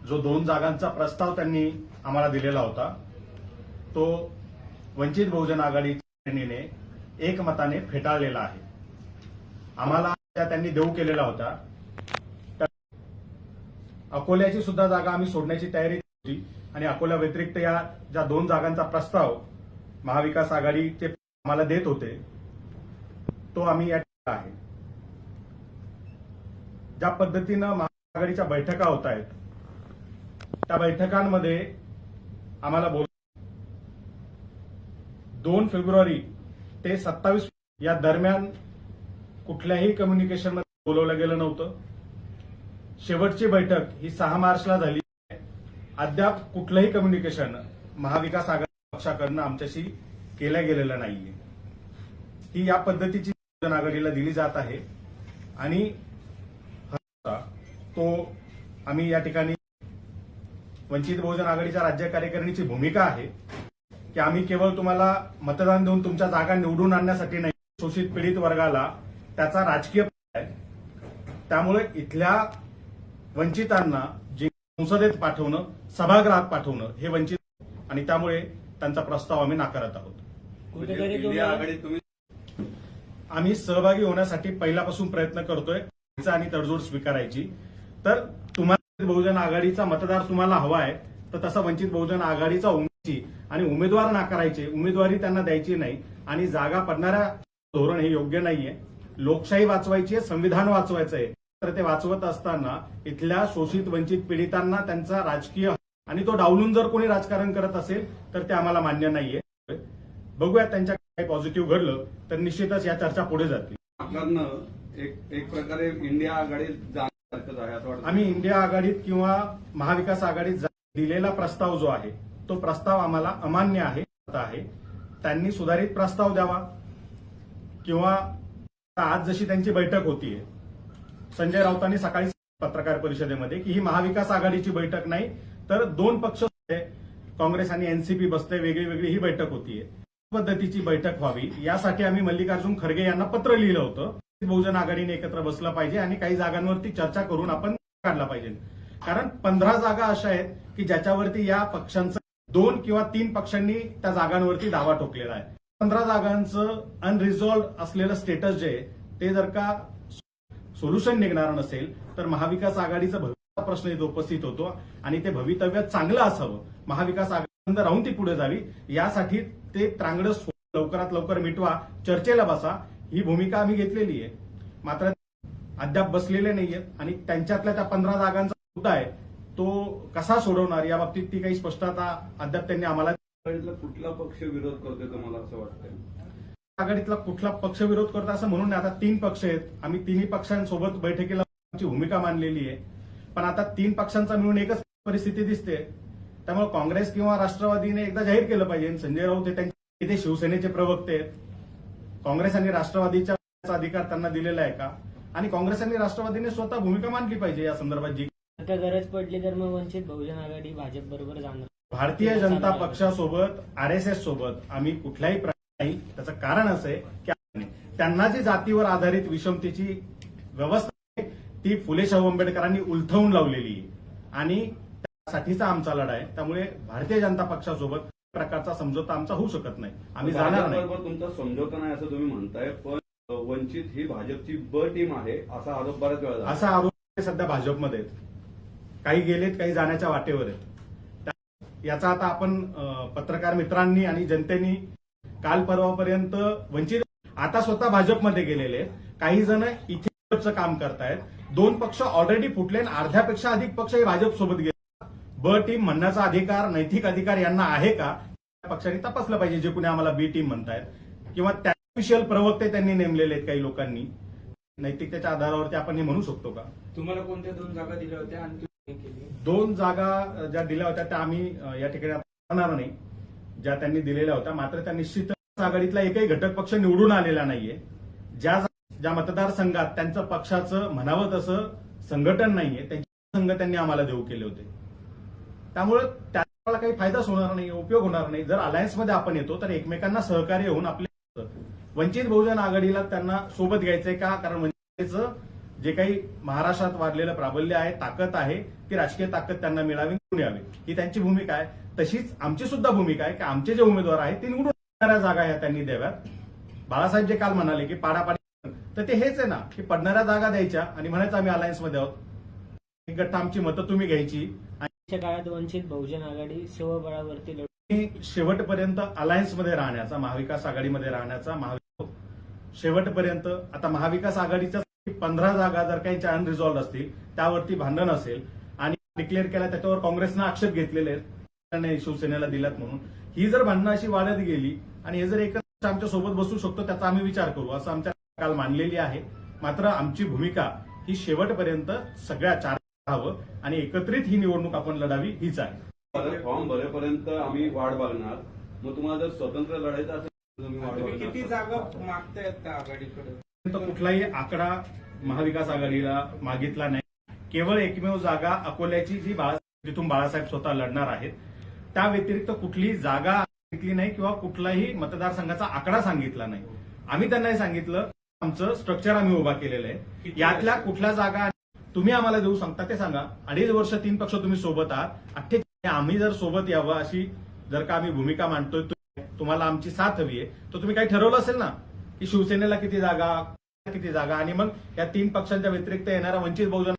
जो 2 जागांचा प्रस्ताव त्यांनी आम्हाला दिलेला होता तो वंचित बहुजन आघाडीने एकमताने फेटाळलेला आहे। आम्हाला त्यांनी देऊ केलेला होता। अकोल्याची सुद्धा जागा आम्ही सोडण्याची तयारी होती आणि अकोला व्यतिरिक्त या ज्या 2 जागांचा प्रस्ताव महाविकास आघाडीचे आम्हाला देत होते तो आम्ही या आहे। ज्या पद्धतीनं महाआघाडीच्या बैठका होत आहेत त्या बैठकांमध्ये आम्हाला 2 फेब्रुवारी ते 27 या दरम्यान कुठल्याही कम्युनिकेशनमध्ये बोलवलं गेलं नव्हतं। शेवटची बैठक ही 6 मार्चला झाली। अद्याप कुठलंही कम्युनिकेशन महाविकास आघाडी पक्षाकडनं आमच्याशी केलं गेलेलं नाहीये। ही या पद्धतीची बहुजन आघाडीला दिली जात आहे आणि तो आम्ही या ठिकाणी वंचित बहुजन आघाडीच्या राज्य कार्यकारिणीची भूमिका आहे की आम्ही केवळ तुम्हाला मतदान देऊन तुमच्या जागा निवडून आणण्यासाठी नाही, शोषित पीडित वर्गाला त्याचा राजकीय आहे। त्यामुळे इथल्या वंचितांना जे संसदेत पाठवणं, सभागृहात पाठवणं हे वंचित आणि त्यामुळे त्यांचा प्रस्ताव आम्ही नाकारत आहोत। आम्ही सहभागी होण्यासाठी पहिल्यापासून प्रयत्न करतोय आणि तडजोड स्वीकारायची। तर तुम्हाला बहुजन आघाडीचा मतदार तुम्हाला हवा आहे तर तसा वंचित बहुजन आघाडीचा आणि उमेदवार नाकारायचे, उमेदवारी त्यांना द्यायची नाही आणि जागा पडणाऱ्या धोरण हे योग्य नाहीये। लोकशाही वाचवायची आहे, संविधान वाचवायचं आहे, तर ते वाचवत असताना इथल्या शोषित वंचित पीडितांना त्यांचा राजकीय आणि तो डावलून जर कोणी राजकारण करत असेल तर ते आम्हाला मान्य नाहीये। बघूया त्यांच्या काही पॉझिटिव्ह घडलं तर निश्चितच या चर्चा पुढे जातील। एक प्रकारे इंडिया आघाडीत जाण्यासारखंच आहे असं वाटतं। आम्ही इंडिया आघाडीत किंवा महाविकास आघाडीत दिलेला प्रस्ताव जो आहे तो प्रस्ताव आम्हाला अमान्य आहे। त्यांनी सुधारित प्रस्ताव द्यावा किंवा आज जशी त्यांची बैठक होतीये, संजय राऊतांनी सकाळी पत्रकार परिषदेमध्ये की ही महाविकास आघाडीची बैठक नाही तर 2 पक्ष काँग्रेस आणि एनसीपी बसते, वेगळी वेगळी ही बैठक होतीये, पद्धतीची बैठक व्हावी यासाठी आम्ही मल्लिकार्जुन खरगे यांना पत्र लिहिलं होतं। बहुजन आघाडीने एकत्र बसलं पाहिजे आणि काही जागांवरती चर्चा करून आपण काढला पाहिजे। कारण 15 जागा अशा आहेत की ज्याच्यावरती या पक्षांचं 2 किंवा 3 पक्षांनी त्या जागांवरती दावा ठोकलेला आहे। 15 जागांचं अनरिझॉल्व्ड असलेलं स्टेटस जे आहे ते जर का सोल्युशन निघणार नसेल तर महाविकास आघाडीचा भविष्याचा प्रश्न इथे उपस्थित होतो आणि ते भवितव्य चांगलं असावं, महाविकास आघाडी राहून ती पुढे जावी यासाठी ते त्रांगडं लवकरात लवकर मिटवा, चर्चेला बसा, ही भूमिका आम्ही घेतलेली आहे। मात्र अद्याप बसलेले नाहीयेत आणि त्यांच्यातल्या त्या 15 जागांचा मुद्दा आहे तो कसा सोडवणार या बाबतीत ती काही स्पष्टता अद्याप त्यांनी आम्हाला। कुठला पक्ष विरोध करतोय तुम्हाला असं वाटतंय? आघाडीतला कुठला पक्ष विरोध करतो असं म्हणून आता 3 पक्ष आहेत, आम्ही 3 पक्षांसोबत बैठकीला भूमिका मांडलेली आहे। पण आता 3 पक्षांचा मिळून एकच परिस्थिती दिसते। त्यामुळे काँग्रेस किंवा राष्ट्रवादीने एकदा जाहीर केलं पाहिजे। संजय राऊत हे त्यांचे इथे शिवसेनेचे प्रवक्ते आहेत, काँग्रेस आणि राष्ट्रवादीचा अधिकार त्यांना दिलेला आहे का? आणि काँग्रेस आणि राष्ट्रवादीने स्वतः भूमिका मांडली पाहिजे या संदर्भात। जी गरज पडली तर मग वंचित बहुजन आघाडी भाजप बरोबर जाणार। भारतीय जनता पक्षासोबत आरएसएस सोबत आम्ही कुठल्याही नाही। त्याचं कारण असं आहे की त्यांना जी जातीवर आधारित विषमतेची व्यवस्था आहे ती फुले शाहू आंबेडकरांनी उलथवून लावलेली आहे आणि त्यासाठीचा आमचा लढा आहे। त्यामुळे भारतीय जनता पक्षासोबत प्रकारचा समझोता आमचा होऊ शकत नाही, आम्ही जाणार नाही। तुमचा समझोता नाही असं तुम्ही म्हणताय, पण वंचित ही भाजपची ब टीम आहे असा आरोप बऱ्याच वेळा झाला। असा आरोप सध्या भाजपमध्ये आहेत, काही गेलेत, काही जाण्याच्या वाटेवर आहेत। याचा आता आपण पत्रकार मित्रांनी आणि जनतेने काल परवापर्यंत वंचित आता स्वतः भाजपमध्ये गेलेले आहेत, काही जण इथे भाजपचं काम करतायत। 2 पक्ष ऑलरेडी फुटले आणि अर्ध्यापेक्षा अधिक पक्ष हे भाजपसोबत गेले। ब टीम म्हणण्याचा अधिकार, नैतिक अधिकार यांना आहे का? पक्षांनी तपासलं पाहिजे जे कुणी आम्हाला बी टीम म्हणतायत किंवा त्या ऑफिशियल प्रवक्ते त्यांनी नेमलेले आहेत काही लोकांनी, नैतिकतेच्या आधारावरती आपण हे म्हणू शकतो का? तुम्हाला कोणत्या 2 जागा दिल्या होत्या आणि 2 जागा ज्या दिल्या होत्या त्या आम्ही या ठिकाणी करणार नाही, ज्या त्यांनी दिलेल्या होत्या। मात्र त्या निश्चित आघाडीतला एकही घटक पक्ष निवडून आलेला नाहीये। ज्या मतदारसंघात त्यांचं पक्षाचं म्हणावं तसं संघटन नाहीये त्यांचे संघ त्यांनी आम्हाला देऊ केले होते। त्यामुळे त्याला काही फायदाच होणार नाही, उपयोग होणार नाही। जर अलायन्समध्ये आपण येतो तर एकमेकांना सहकार्य होऊन आपले वंचित बहुजन आघाडीला त्यांना सोबत घ्यायचंय का? कारण वंचितचं जे काही महाराष्ट्रात वाढलेलं प्राबल्य आहे, ताकद आहे ती राजकीय ताकद त्यांना मिळावी, निवडून यावे, ही त्यांची भूमिका आहे. तशीच आमची सुद्धा भूमिका आहे की आमचे जे उमेदवार आहेत ते निवडून येणाऱ्या जागा ह्या त्यांनी द्याव्यात. बाळासाहेब जे काल म्हणाले की पाडापाडी, तर ते हेच आहे ना की पडणाऱ्या जागा द्यायच्या आणि म्हणायचं आम्ही अलायन्समध्ये आहोत, एक गठ्ठा आमची मतं तुम्ही घ्यायची आणि च्या काळात वंचित बहुजन आघाडी स्वबळावरती शेवटपर्यंत अलायन्समध्ये राहण्याचा, महाविकास आघाडीमध्ये राहण्याचा शेवटपर्यंत. आता महाविकास आघाडीच्या 15 जागा जर काही अनरिझॉल्व्ह असतील, त्यावरती भांडण असेल आणि डिक्लेअर केला, त्याच्यावर काँग्रेसनं आक्षेप घेतलेले आहेत, नाही शिवसेनेला दिलात म्हणून, ही जर भांडणं अशी वाढत गेली आणि हे जर एकच आमच्या सोबत बसू शकतो त्याचा आम्ही विचार करू असं आमच्या काल मांडलेली आहे. मात्र आमची भूमिका ही शेवटपर्यंत सगळ्या चार राहावं आणि एकत्रित ही निवडणूक आपण लढावी हीच आहे. फॉर्म भरेपर्यंत आम्ही वाट बघणार. मग तुम्हाला जर स्वतंत्र लढायचं असेल तर तुम्ही वाट तुम्ही किती बघणार. जागा मागतायत त्या आघाडीकडे? तर कुठलाही आकडा महाविकास आघाडीला मागितला नाही. केवळ एकमेव जागा अकोल्याची जी जिथून बाळासाहेब स्वतः लढणार आहेत, त्या व्यतिरिक्त कुठलीही जागा सांगितली नाही किंवा कुठलाही मतदारसंघाचा आकडा सांगितला नाही. आम्ही त्यांना हे सांगितलं आमचं स्ट्रक्चर आम्ही उभा केलेलं आहे, यातल्या कुठल्या जागा तुम्ही आम्हाला देऊ सांगता ते सांगा. 2.5 वर्ष 3 पक्ष तुम्ही सोबत आहात, आम्ही जर सोबत यावं अशी जर का आम्ही भूमिका मांडतोय, तुम्हाला आमची साथ हवी आहे, तर तुम्ही काही ठरवलं असेल ना की शिवसेनेला किती जागा आणि मग या 3 पक्षांच्या व्यतिरिक्त येणाऱ्या वंचित बहुजन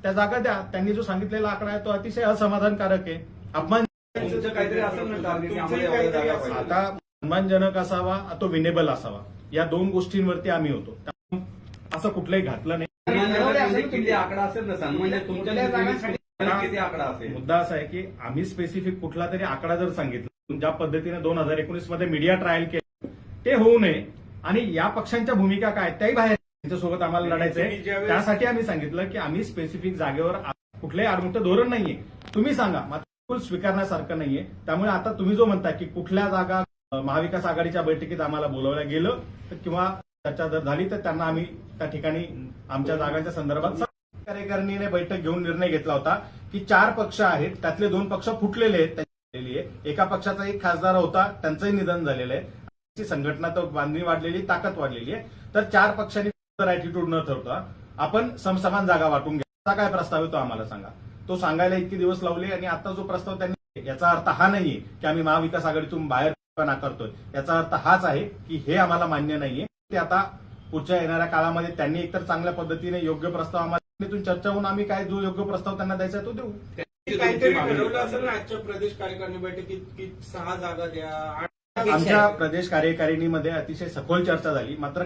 त्या जागा द्या. त्यांनी जो सांगितलेला आकडा आहे तो अतिशय असमाधानकारक आहे, अपमान. तुमचं काहीतरी असेल ना टार्गेट की आम्हाला तुमचंही एवढ्या जागा काहीतरी पाहिजे. आता सन्मानजनक असावा, तो विनेबल असावा, या 2 गोष्टींवरती आम्ही होतो. त्यामुळे असं कुठलंही घातलं नाही. म्हणजे किती आकडा असेल ना सांग, म्हणजे तुमच्या किती आकडा असेल. मुद्दा असा आहे की आम्ही स्पेसिफिक कुठला तरी आकडा जर सांगितला, ज्या पद्धतीने 2019 मध्ये मीडिया ट्रायल केलं ते होऊ नये आणि या पक्षांच्या भूमिका काय त्याही बाहेर त्यांच्यासोबत आम्हाला लढायचंय. त्यासाठी आम्ही सांगितलं की आम्ही स्पेसिफिक जागेवर कुठलंही आडमुठं धोरण नाहीये, तुम्ही सांगा, मात्र स्वीकारण्यासारखं नाहीये. त्यामुळे आता तुम्ही जो म्हणता की कुठल्या जागा महाविकास आघाडीच्या बैठकीत आम्हाला बोलवलं गेलं किंवा चर्चा जर झाली तर त्यांना आम्ही त्या ठिकाणी आमच्या जागांच्या संदर्भात कार्यकारिणीने बैठक घेऊन निर्णय घेतला होता की 4 पक्ष आहेत, त्यातले 2 पक्ष फुटलेले आहेत. एका पक्षाचा एक खासदार होता, त्यांचंही निधन झालेलं आहे. संघटना तर बांधणी वाढलेली, ताकद वाढलेली आहे. तर 4 पक्षांनी ऍटिट्यूड न ठरता आपण समसमान जागा वाटून घ्या. काय प्रस्ताव आहे तो आम्हाला सांगा. तो सांगायला इतके दिवस लावले आणि आता जो प्रस्ताव त्यांनी, याचा अर्थ हा नाहीये की आम्ही महाविकास आघाडीतून बाहेर नाकारतोय. याचा अर्थ हाच आहे की हे आम्हाला मान्य नाहीये. ते आता पुढच्या येणाऱ्या काळामध्ये त्यांनी एकतर चांगल्या पद्धतीने योग्य प्रस्ताव आम्हाला चर्चा होऊन आम्ही काय जो योग्य प्रस्ताव त्यांना द्यायचा तो देऊ. काहीतरी ठरवलं असेल ना आजच्या प्रदेश कार्यकारिणी बैठकीत की 6 जागा द्या. आमच्या प्रदेश कार्यकारिणीमध्ये अतिशय सखोल चर्चा झाली. मात्र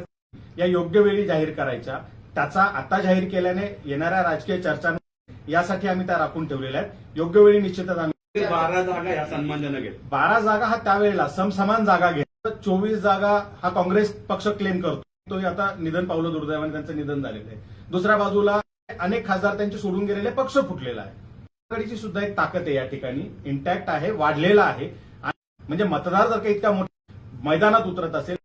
या योग्य वेळी जाहीर करायच्या, त्याचा आता जाहीर केल्याने येणाऱ्या राजकीय चर्चा यासाठी आम्ही त्या राखून ठेवलेल्या आहेत. योग्य वेळी निश्चितच आम्ही 12 जागा या सन्मानजनक आहेत. 12 जागा हा त्यावेळेला समसमान जागा घेत. 24 जागा हा काँग्रेस पक्ष क्लेम करतो. तो आता निधन पावलं, दुर्दैवाने त्यांचं निधन झालेलं आहे. दुसऱ्या बाजूला अनेक खासदार त्यांचे सोडून गेलेले पक्ष फुटलेला आहे. आघाडीची सुद्धा एक ताकद आहे, या ठिकाणी इंटॅक्ट आहे, वाढलेला आहे. म्हणजे मतदार जर का इतका मोठ्या मैदानात उतरत असेल,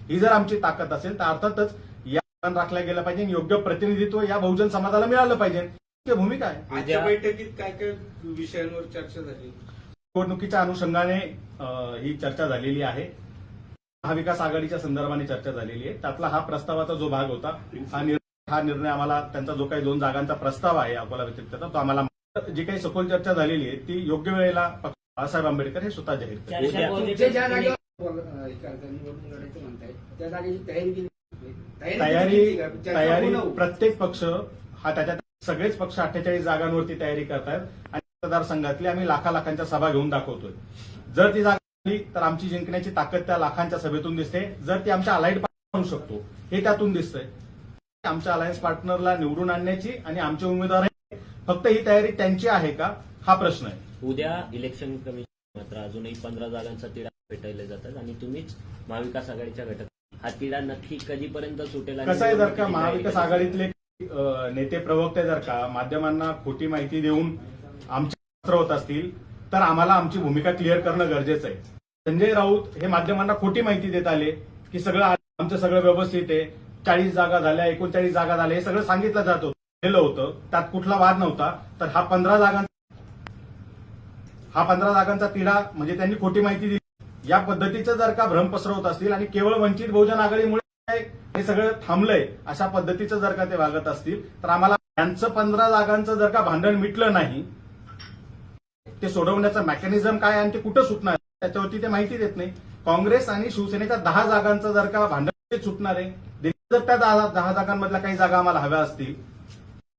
ही जर आमची ताकद असेल तर अर्थातच या राखल्या गेलं पाहिजे. योग्य प्रतिनिधित्व या बहुजन समाजाला मिळालं पाहिजे. ही भूमिका आहे. आजच्या बैठकीत काय काय विषयांवर चर्चा झाली? निवडणुकीच्या अनुषंगाने ही चर्चा झालेली आहे. महाविकास आघाडीच्या संदर्भाने चर्चा झालेली आहे. त्यातला हा प्रस्तावाचा जो भाग होता, हा निर्णय आम्हाला, त्यांचा जो काही 2 जागांचा प्रस्ताव आहे अकोला व्यतिरिक्त, तो आम्हाला, जी काही सखोल चर्चा झालेली आहे ती योग्य वेळेला बाळासाहेब आंबेडकर हे स्वतः जाहीर करतात. तुमच्या ज्या जागेवर निवडणूक लढायचं म्हणताय त्या जागेची तयारी केली? तयारी प्रत्येक पक्ष हा, त्याच्यात सगळेच पक्ष 48 जागांवरती तयारी करतायत आणि मतदारसंघातली आम्ही लाखांच्या सभा घेऊन दाखवतोय. जर ती जागा झाली तर आमची जिंकण्याची ताकद त्या लाखांच्या सभेतून दिसते. जर ती आमच्या अलाइड पार्टनर होऊ शकतो हे त्यातून दिसतंय. आमच्या अलायन्स पार्टनरला निवडून आणण्याची आणि आमचे उमेदवार फक्त ही तयारी त्यांची आहे का, हा प्रश्न आहे. उद्या इलेक्शन कमिशन मात्र अजूनही 15 जागांचा तिढा भेटायला जातात आणि तुम्हीच महाविकास आघाडीच्या घटक, हा तिढा नक्की कधीपर्यंत सुटेल? कसं आहे, जर का महाविकास आघाडीतले नेते प्रवक्ते जर का माध्यमांना खोटी माहिती देऊन आमचे होत असतील तर आम्हाला आमची भूमिका क्लिअर करणं गरजेचं आहे. संजय राऊत हे माध्यमांना खोटी माहिती देत आले की सगळं आमचं सगळं व्यवस्थित आहे, 40 जागा झाल्या, 39 जागा झाल्या, हे सगळं सांगितलं जात होतं, त्यात कुठला वाद नव्हता. तर हा 15 जागांचा तिढा म्हणजे त्यांनी खोटी माहिती दिली. या पद्धतीचं जर का भ्रम पसरवत असतील आणि केवळ वंचित बहुजन आघाडीमुळे हे सगळं थांबलंय अशा पद्धतीचं जर का ते वागत असतील तर आम्हाला त्यांचं 15 जागांचं जर का भांडण मिटलं नाही, ते सोडवण्याचं मेकॅनिझम काय आणि ते कुठं सुटणार त्याच्यावरती ते माहिती देत नाही. काँग्रेस आणि शिवसेनेच्या 10 जागांचं जर का भांडण ते सुटणार आहे, जर त्या 10 जागांमधल्या काही जागा आम्हाला हव्या असतील,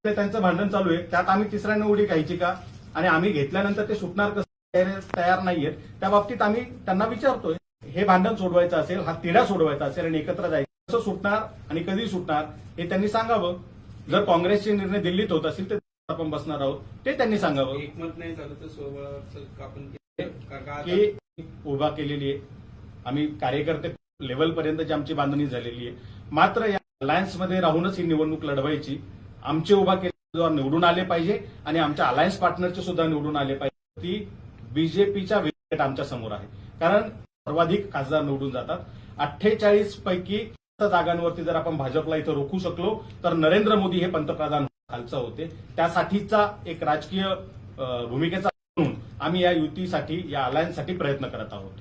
ते त्यांचं भांडण चालू आहे, त्यात आम्ही तिसऱ्यांदा उडी घ्यायची का आणि आम्ही घेतल्यानंतर ते सुटणार कसं तयार नाहीये. त्या बाबतीत आम्ही त्यांना विचारतोय, हे भांडण सोडवायचं असेल, हा तिढा सोडवायचा असेल आणि एकत्र जायचं, कसं सुटणार आणि कधी सुटणार हे त्यांनी सांगावं. जर काँग्रेसचे निर्णय दिल्लीत होत असतील तर आपण बसणार आहोत, ते त्यांनी सांगावं. एकमत नाही झालं तर सोबत आपण का की उभा केलेली आहे, आम्ही कार्यकर्ते लेवलपर्यंतची आमची बांधणी झालेली आहे. मात्र या अलायन्समध्ये राहूनच ही निवडणूक लढवायची. आमचे उभा केलेले निवडून आले पाहिजे आणि आमच्या अलायन्स पार्टनरचे सुद्धा निवडून आले पाहिजे. ती बीजेपीच्या विकेट आमच्या समोर आहे, कारण सर्वाधिक खासदार निवडून जातात. 48 पैकी जागांवरती जर आपण भाजपला इथं रोखू शकलो तर नरेंद्र मोदी हे पंतप्रधान खालचा होते. त्यासाठीचा एक राजकीय भूमिकेचा म्हणून आम्ही या युतीसाठी, या अलायन्ससाठी प्रयत्न करत आहोत.